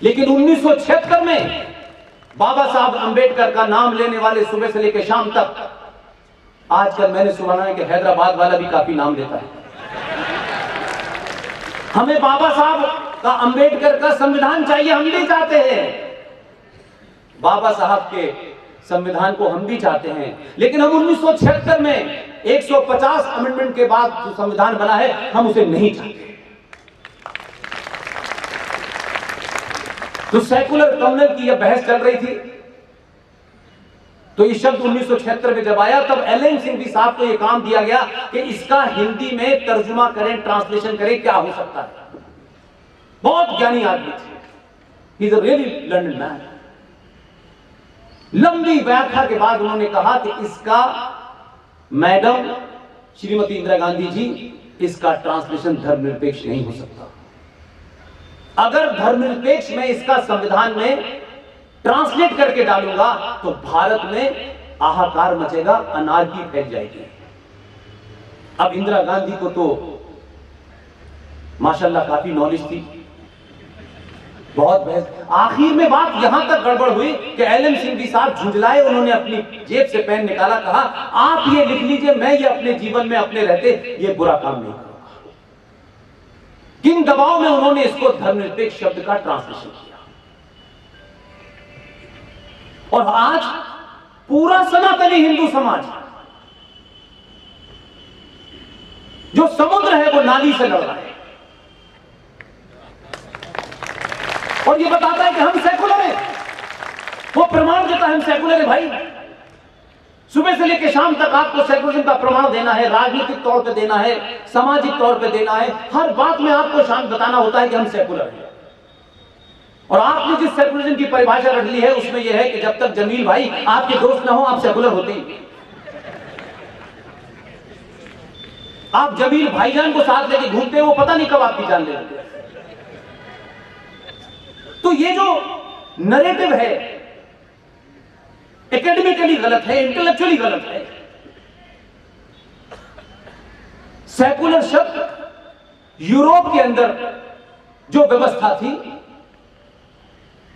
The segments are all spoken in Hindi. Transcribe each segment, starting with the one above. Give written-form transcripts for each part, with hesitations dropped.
लेकिन 1976 में बाबा साहब अंबेडकर का नाम लेने वाले सुबह से लेकर शाम तक, आजकल मैंने सुना है कि हैदराबाद वाला भी काफी नाम लेता है। हमें बाबा साहब का, अंबेडकर का संविधान चाहिए, हम भी चाहते हैं। बाबा साहब के संविधान को हम भी चाहते हैं, लेकिन हम 1976 में 150 अमेंडमेंट के बाद जो संविधान बना है, हम उसे नहीं चाहते। तो सेकुलर कम्युनल की यह बहस चल रही थी, तो ये शब्द 1976 में जब आया, तब एलन सिंघवी साहब को यह काम दिया गया कि इसका हिंदी में तर्जुमा करें, ट्रांसलेशन करें, क्या हो सकता है। बहुत ज्ञानी आदमी थे, he is a really learned man. लंबी व्याख्या के बाद उन्होंने कहा कि इसका, मैडम श्रीमती इंदिरा गांधी जी, इसका ट्रांसलेशन धर्मनिरपेक्ष नहीं हो सकता। अगर धर्मनिरपेक्ष में इसका संविधान में ट्रांसलेट करके डालूंगा तो भारत में हाहाकार मचेगा, अनार्की फैल जाएगी। अब इंदिरा गांधी को तो माशाल्लाह काफी नॉलेज थी, बहुत बहस। आखिर में बात यहां तक गड़बड़ हुई कि एलन सिंघवी साहब झुंझलाए, उन्होंने अपनी जेब से पेन निकाला, कहा आप ये लिख लीजिए, मैं ये अपने जीवन में अपने रहते ये बुरा काम नहीं करूंगा। किन दबाव में उन्होंने इसको धर्मनिरपेक्ष शब्द का ट्रांसलेशन किया। और आज पूरा सनातनी हिंदू समाज जो समुद्र है वो नाली से लड़ रहा है और ये बताता है कि हम सेकुलर हैं। वो प्रमाण देता है हम सेकुलर है। भाई, सुबह से लेकर शाम तक आपको सेकुलरिज्म का प्रमाण देना है, राजनीतिक तौर पे देना है, सामाजिक तौर पे देना है, हर बात में आपको शांत बताना होता है कि हम सेकुलर हैं। और आपने जिस सेकुलरिज्म की परिभाषा रख ली है उसमें यह है कि जब तक जमील भाई आपके दोस्त ना हो आप सेकुलर होते ही। आप जमील भाईजान को साथ लेके घूमते हो, वो पता नहीं कब आपकी जान ले लेते। तो ये जो नरेटिव है एकेडमिकली गलत है, इंटेलेक्चुअली गलत है। सेकुलर शब्द यूरोप के अंदर जो व्यवस्था थी,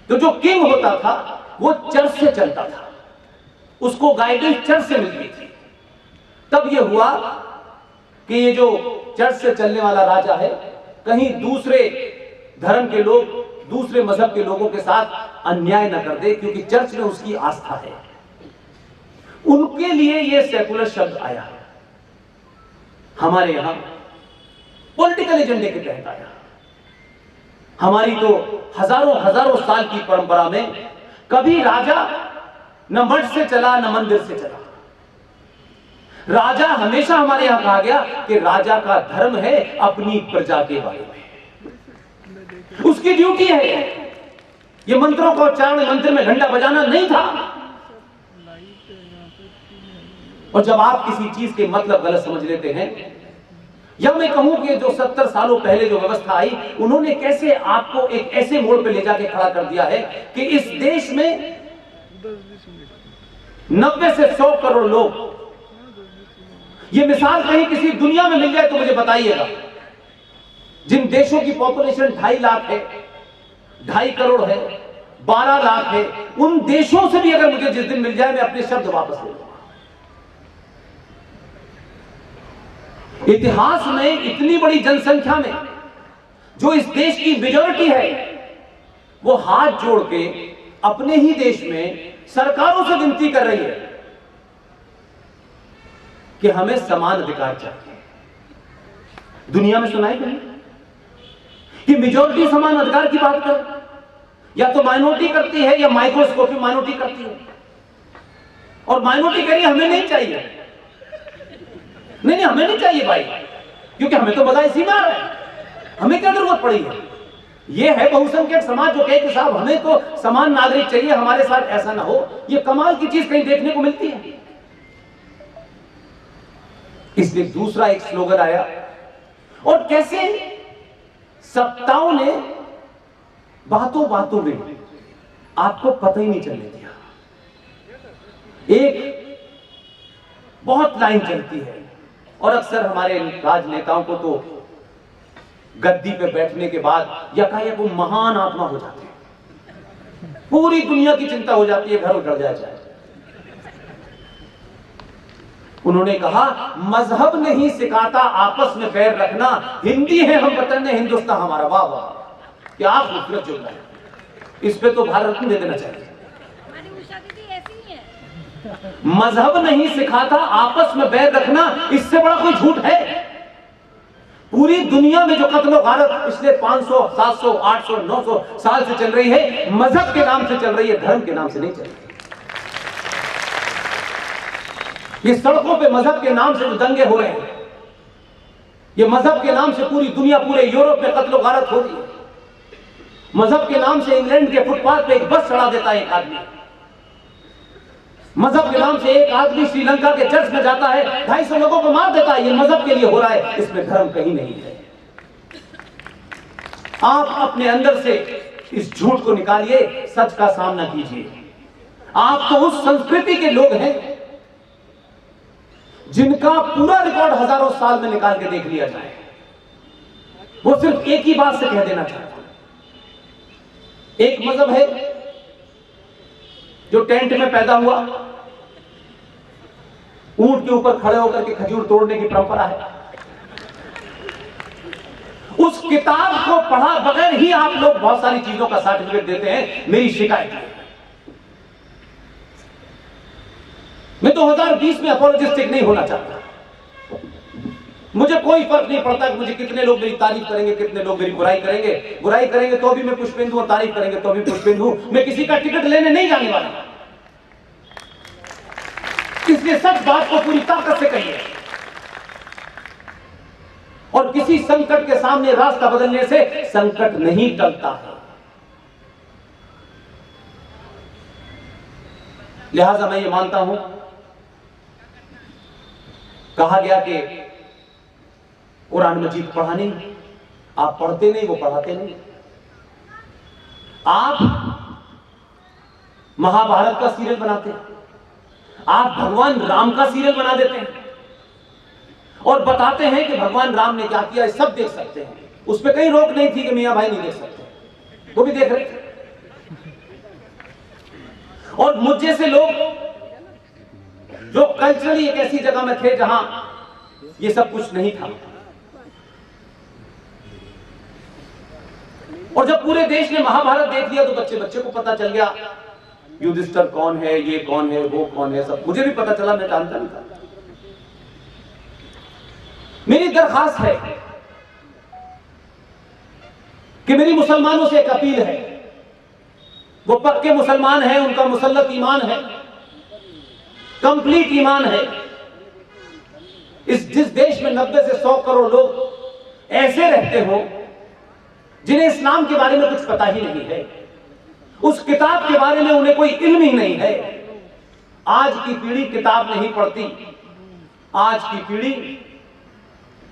तो जो किंग होता था वो चर्च से चलता था, उसको गाइडेंस चर्च से मिलती थी। तब ये हुआ कि ये जो चर्च से चलने वाला राजा है, कहीं दूसरे धर्म के लोग, दूसरे मजहब के लोगों के साथ अन्याय न कर दे, क्योंकि चर्च में उसकी आस्था है। उनके लिए यह सेकुलर शब्द आया है। हमारे यहां पॉलिटिकल एजेंडे के तहत आया। हमारी तो हजारों हजारों साल की परंपरा में कभी राजा न मठ से चला न मंदिर से चला। राजा हमेशा हमारे यहां कहा गया कि राजा का धर्म है अपनी प्रजा के बारे में, उसकी ड्यूटी है। ये मंत्रों का उच्चारण, मंत्र में घंटा बजाना नहीं था। और जब आप किसी चीज के मतलब गलत समझ लेते हैं, या मैं कहूं कि जो 70 सालों पहले जो व्यवस्था आई, उन्होंने कैसे आपको एक ऐसे मोड़ पे ले जाके खड़ा कर दिया है कि इस देश में 90 से 100 करोड़ लोग, ये मिसाल कहीं किसी दुनिया में मिल जाए तो मुझे बताइएगा, जिन देशों की पॉपुलेशन 2.5 लाख है, 2.5 करोड़ है, 12 लाख है, उन देशों से भी अगर मुझे जिस दिन मिल जाए मैं अपने शब्द वापस ले लूंगा। इतिहास में इतनी बड़ी जनसंख्या में जो इस देश की मेजॉरिटी है, वो हाथ जोड़ के अपने ही देश में सरकारों से विनती कर रही है कि हमें समान अधिकार चाहिए। दुनिया में सुनाई नहीं कि मेजॉरिटी समान अधिकार की बात कर, या तो माइनॉरिटी करती है या माइक्रोस्कोपिक माइनॉरिटी करती है। और माइनॉरिटी कह रही है हमें नहीं चाहिए, नहीं हमें नहीं चाहिए भाई, क्योंकि हमें तो बधाई सीमा है, हमें क्या जरूरत पड़ी है। ये है बहुसंख्यक समाज जो कहे कि साहब हमें तो समान नागरिक चाहिए, हमारे साथ ऐसा ना हो। ये कमाल की चीज कहीं देखने को मिलती है। इसलिए दूसरा एक स्लोगन आया, और कैसे सत्ताओं ने बातों बातों में आपको पता ही नहीं चलने दिया। एक बहुत लाइन चलती है, और अक्सर हमारे राजनेताओं को तो गद्दी पे बैठने के बाद यकायक वो महान आत्मा हो जाते हैं। पूरी दुनिया की चिंता हो जाती है, घर उजड़ जाए। उन्होंने कहा मजहब नहीं सिखाता आपस में बैर रखना, हिंदी है हम वतन है हिंदुस्तान हमारा। वाह वाह, क्या खूबसूरत जुमला है, इस पे तो भारत रत्न दे देना चाहिए। मजहब नहीं सिखाता आपस में बैर रखना, इससे बड़ा कोई झूठ है? पूरी दुनिया में जो कत्ल गारत पिछले 500, 700, 800, 900 साल से चल रही है, मजहब के नाम से चल रही है, धर्म के नाम से नहीं चल रही। ये सड़कों पे मजहब के नाम से जो दंगे हो रहे हैं, ये मजहब के नाम से पूरी दुनिया, पूरे यूरोप में कत्ल गारत हो रही है। मजहब के नाम से इंग्लैंड के फुटपाथ पे एक बस चढ़ा देता है एक आदमी। मजहब के नाम से एक आदमी श्रीलंका के चर्च में जाता है, 250 लोगों को मार देता है। ये मजहब के लिए हो रहा है, इसमें धर्म कहीं नहीं है। आप अपने अंदर से इस झूठ को निकालिए, सच का सामना कीजिए। आप तो उस संस्कृति के लोग हैं जिनका पूरा रिकॉर्ड हजारों साल में निकाल के देख लिया जाए। वो सिर्फ एक ही बात से कह देना चाहता हूं, एक मजहब है जो टेंट में पैदा हुआ, ऊंट के ऊपर खड़े होकर के खजूर तोड़ने की परंपरा है। उस किताब को पढ़ा बगैर ही आप लोग बहुत सारी चीजों का सर्टिफिकेट देते हैं। मेरी शिकायत है, मैं 2020 में अपोलोजिस्टिक नहीं होना चाहता। मुझे कोई फर्क नहीं पड़ता कि मुझे कितने लोग मेरी तारीफ करेंगे, कितने लोग मेरी बुराई करेंगे। बुराई करेंगे तो भी मैं पुष्पेंदु और तारीफ करेंगे तो भी पुष्पेंदु। मैं किसी का टिकट लेने नहीं जाने वाला, इसलिए सच बात को पूरी ताकत से कहिए। और किसी संकट के सामने रास्ता बदलने से संकट नहीं टलता है। लिहाजा मैं ये मानता हूं, कहा गया कि कुरान मजीद पढ़ा नहीं, आप पढ़ते नहीं, वो पढ़ाते नहीं। आप महाभारत का सीरियल बनाते हैं, आप भगवान राम का सीरियल बना देते हैं और बताते हैं कि भगवान राम ने क्या किया, सब देख सकते हैं। उस पर कहीं रोक नहीं थी कि मियां भाई नहीं देख सकते, वो भी देख रहे थे। और मुझ जैसे लोग जो कल्चरली एक ऐसी जगह में थे जहां ये सब कुछ नहीं था, और जब पूरे देश ने महाभारत देख लिया तो बच्चे बच्चे को पता चल गया युधिष्ठिर कौन है, ये कौन है, वो कौन है, सब मुझे भी पता चला, मैं जानता नहीं था। मेरी दरखास्त है कि मेरी मुसलमानों से एक अपील है, वो पक्के मुसलमान हैं, उनका मुसल्लत ईमान है, कंप्लीट ईमान है। जिस देश में 90 से 100 करोड़ लोग ऐसे रहते हो जिन्हें इस्लाम के बारे में कुछ पता ही नहीं है, उस किताब के बारे में उन्हें कोई इल्म ही नहीं है। आज की पीढ़ी किताब नहीं पढ़ती, आज की पीढ़ी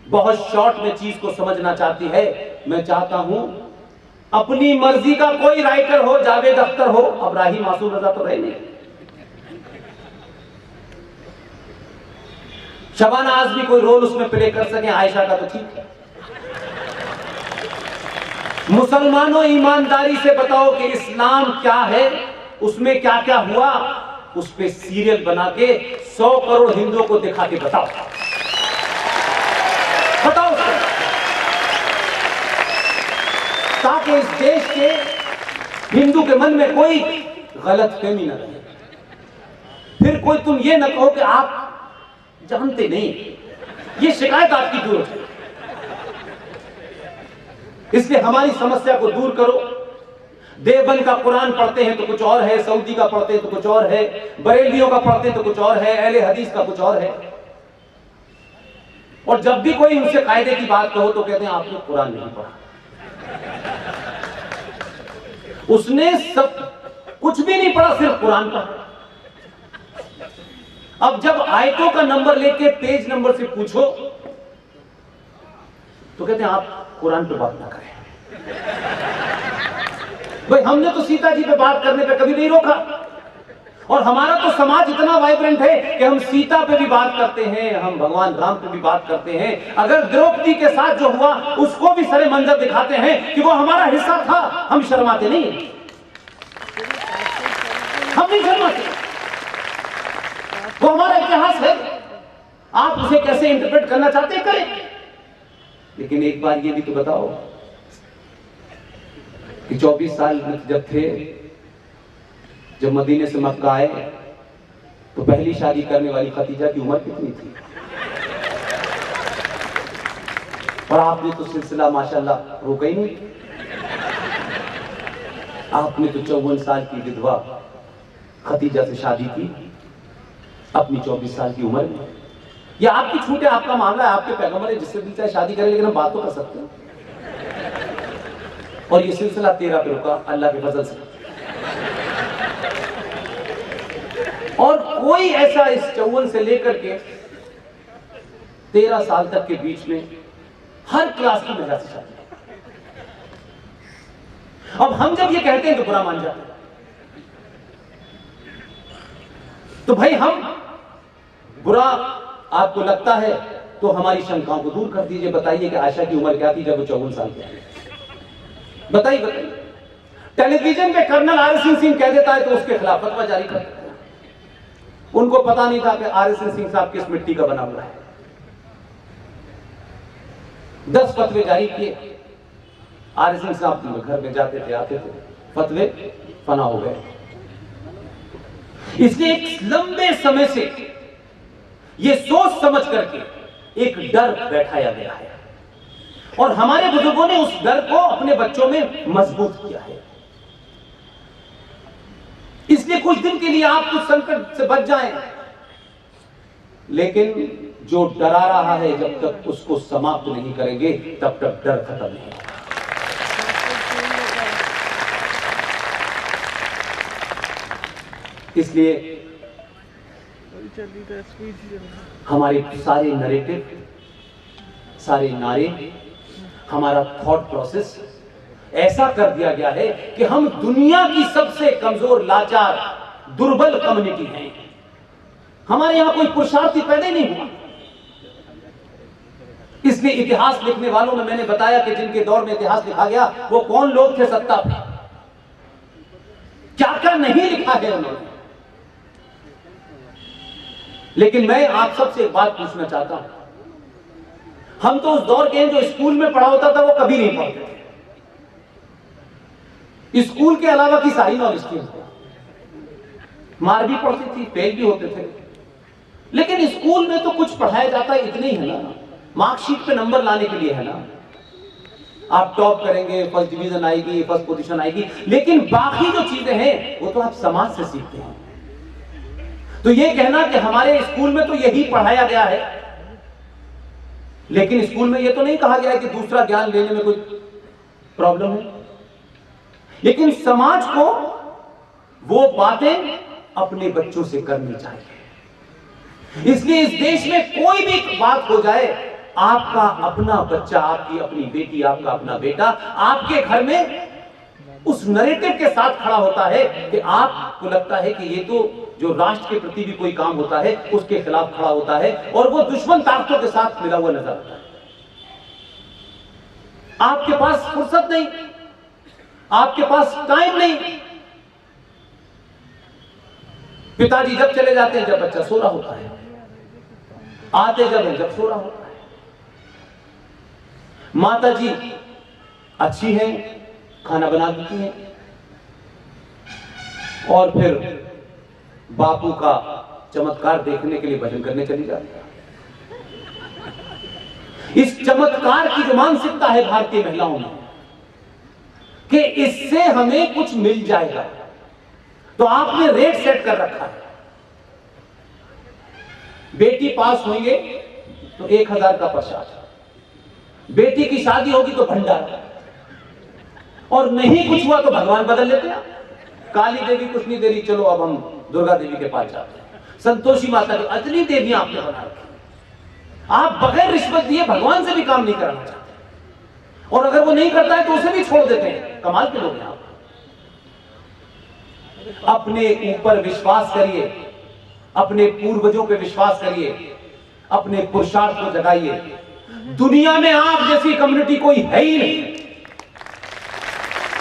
बहुत शॉर्ट में चीज को समझना चाहती है। मैं चाहता हूं अपनी मर्जी का कोई राइटर हो, जावेद अख्तर हो, अब राही मासूम रजा तो रहे नहीं, शबाना आजमी कोई रोल उसमें प्ले कर सके, आयशा का तो ठीक है। मुसलमानों ईमानदारी से बताओ कि इस्लाम क्या है, उसमें क्या क्या हुआ, उस पे सीरियल बना के 100 करोड़ हिंदुओं को दिखा के बताओ, बताओ, ताकि इस देश के हिंदू के मन में कोई गलतफहमी न रहे। फिर कोई तुम ये न कहो कि आप जानते नहीं, ये शिकायत आपकी दूर है। इसलिए हमारी समस्या को दूर करो। देवबंद का कुरान पढ़ते हैं तो कुछ और है, सऊदी का पढ़ते हैं तो कुछ और है, बरेलियों का पढ़ते हैं तो कुछ और है, अहले हदीस का कुछ और है। और जब भी कोई उनसे कायदे की बात कहो तो कहते हैं आपने कुरान नहीं पढ़ा। उसने सब कुछ भी नहीं पढ़ा, सिर्फ कुरान पढ़ा। अब जब आयतों का नंबर लेके पेज नंबर से पूछो तो कहते हैं आप कुरान पे बात ना करें। भाई हमने तो सीता जी पे बात करने पे कभी नहीं रोका, और हमारा तो समाज इतना वाइब्रेंट है कि हम सीता पे भी बात करते हैं, हम भगवान राम पे भी बात करते हैं। अगर द्रौपदी के साथ जो हुआ उसको भी सरे मंजर दिखाते हैं कि वो हमारा हिस्सा था, हम शर्माते नहीं। हम नहीं शर्माते, वो हमारा इतिहास है। आप उसे कैसे इंटरप्रेट करना चाहते हैं करें, लेकिन एक बार ये भी तो बताओ कि 24 साल जब थे, जब मदीने से मक्का आए, तो पहली शादी करने वाली खदीजा की उम्र कितनी थी? और आपने तो सिलसिला माशाल्लाह रोका ही नहीं। आपने तो 54 साल की विधवा खदीजा से शादी की अपनी 24 साल की उम्र में। यह आपकी छूट है, आपका मामला है, आपके पैगंबर है, जिससे भी चाहे शादी करें, लेकिन हम बात तो कर सकते हैं। और ये सिलसिला 13 पे रुका अल्लाह के फजल से। और कोई ऐसा इस 54 से लेकर के 13 साल तक के बीच में हर क्लास की महिला से शादी। अब हम जब ये कहते हैं तो बुरा मान जाते हैं, तो भाई हम बुरा आपको लगता है तो हमारी शंकाओं को दूर कर दीजिए। बताइए कि आयशा की उम्र क्या थी जब वो 54 साल की थी? बताइए। टेलीविजन पे कर्नल RS सिंह कह देता है तो उसके खिलाफ फतवा जारी कर देता है। उनको पता नहीं था कि RS सिंह साहब किस मिट्टी का बना हुआ है। 10 फतवे जारी किए। RS सिंह साहब घर में जाते थे, आते थे, फतवे फना हो गए। इसलिए एक लंबे समय से यह सोच समझ करके एक डर बैठाया गया है, और हमारे बुजुर्गों ने उस डर को अपने बच्चों में मजबूत किया है। इसलिए कुछ दिन के लिए आप कुछ संकट से बच जाएं, लेकिन जो डरा रहा है जब तक उसको समाप्त नहीं करेंगे तब तक डर खत्म नहीं होगा। इसलिए हमारे सारे नरेटिव, सारे नारे, हमारा थॉट प्रोसेस ऐसा कर दिया गया है कि हम दुनिया की सबसे कमजोर, लाचार, दुर्बल कम्युनिटी हैं। हमारे यहां कोई पुरुषार्थी पैदा नहीं हुआ। इसलिए इतिहास लिखने वालों में मैंने बताया कि जिनके दौर में इतिहास लिखा गया वो कौन लोग थे सत्ता पे, क्या क्या नहीं लिखा है उन्होंने। लेकिन मैं आप सबसे एक बात पूछना चाहता हूं, हम तो उस दौर के हैं जो स्कूल में पढ़ा होता था वो कभी नहीं पढ़ते थे। स्कूल के अलावा की सारी नॉलेज थी, मार भी पड़ती थी, फेल भी होते थे, लेकिन स्कूल में तो कुछ पढ़ाया जाता है, इतने ही है ना, मार्कशीट पे नंबर लाने के लिए है ना। आप टॉप करेंगे, फर्स्ट डिवीजन आएगी, फर्स्ट पोजीशन आएगी, लेकिन बाकी जो चीजें हैं वो तो आप समाज से सीखते हैं। तो ये कहना कि हमारे स्कूल में तो यही पढ़ाया गया है, लेकिन स्कूल में ये तो नहीं कहा गया है कि दूसरा ज्ञान लेने में कोई प्रॉब्लम है। लेकिन समाज को वो बातें अपने बच्चों से करनी चाहिए। इसलिए इस देश में कोई भी बात हो जाए, आपका अपना बच्चा, आपकी अपनी बेटी, आपका अपना बेटा आपके घर में उस नैरेटिव के साथ खड़ा होता है कि आपको लगता है कि ये तो जो राष्ट्र के प्रति भी कोई काम होता है उसके खिलाफ खड़ा होता है, और वो दुश्मन ताकतों के साथ मिला हुआ नजर आता है। आपके पास फुर्सत नहीं, आपके पास टाइम नहीं। पिताजी जब चले जाते हैं जब बच्चा सो रहा होता है, आते जब है जब सो रहा होता है। माता जी अच्छी हैं, खाना बना देती हैं, और फिर बापू का चमत्कार देखने के लिए भजन करने चली जाती है। इस चमत्कार की जो मानसिकता है भारतीय महिलाओं में कि इससे हमें कुछ मिल जाएगा, तो आपने रेट सेट कर रखा है। बेटी पास होंगे तो 1000 का प्रसाद, बेटी की शादी होगी तो भंडारा, और नहीं कुछ हुआ तो भगवान बदल लेते हैं। काली देवी कुछ नहीं दे रही, चलो अब हम दुर्गा देवी के पास जाते हैं। संतोषी माता की अतली देवियां आपने बना रखी। आप बगैर रिश्वत दिए भगवान से भी काम नहीं कराना चाहते, और अगर वो नहीं करता है तो उसे भी छोड़ देते हैं। कमाल के लोग हैं आप। अपने ऊपर विश्वास करिए, अपने पूर्वजों पे विश्वास करिए, अपने पुरुषार्थ को जगाइए। दुनिया में आप जैसी कम्युनिटी कोई है ही नहीं।